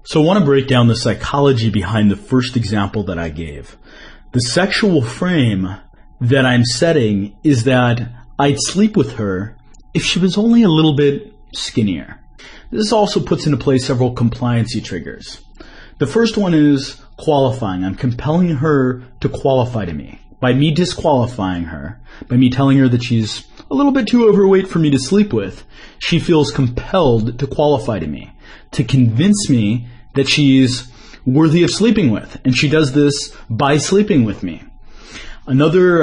So I want to break down the psychology behind the first example that I gave. The sexual frame that I'm setting is that I'd sleep with her if she was only a little bit skinnier. This also puts into play several compliancy triggers. The first one is qualifying. I'm compelling her to qualify to me. By me disqualifying her, by me telling her that she's a little bit too overweight for me to sleep with, she feels compelled to qualify to me, to convince me that she's worthy of sleeping with. And she does this by sleeping with me. Another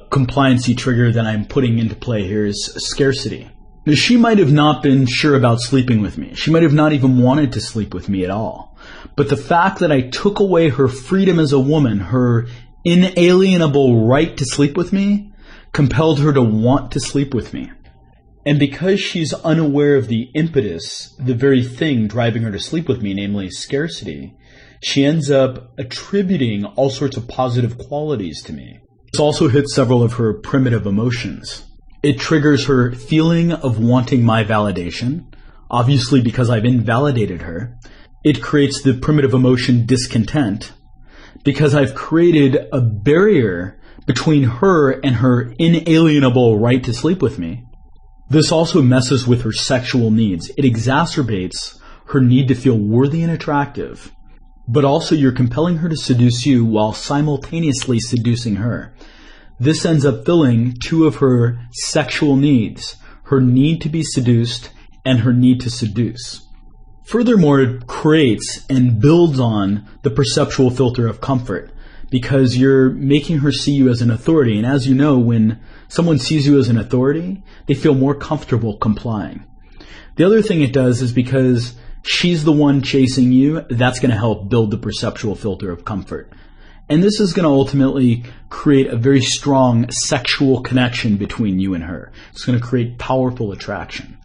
compliancy trigger that I'm putting into play here is scarcity. Now, she might have not been sure about sleeping with me. She might have not even wanted to sleep with me at all. But the fact that I took away her freedom as a woman, her inalienable right to sleep with me, compelled her to want to sleep with me. And because she's unaware of the impetus, the very thing driving her to sleep with me, namely scarcity, she ends up attributing all sorts of positive qualities to me. This also hits several of her primitive emotions. It triggers her feeling of wanting my validation, obviously because I've invalidated her. It creates the primitive emotion discontent, because I've created a barrier between her and her inalienable right to sleep with me. This also messes with her sexual needs. It exacerbates her need to feel worthy and attractive, but also you're compelling her to seduce you while simultaneously seducing her. This ends up filling two of her sexual needs, her need to be seduced and her need to seduce. Furthermore, it creates and builds on the perceptual filter of comfort, because you're making her see you as an authority. And as you know, when someone sees you as an authority, they feel more comfortable complying. The other thing it does is because she's the one chasing you, that's going to help build the perceptual filter of comfort. And this is going to ultimately create a very strong sexual connection between you and her. It's going to create powerful attraction.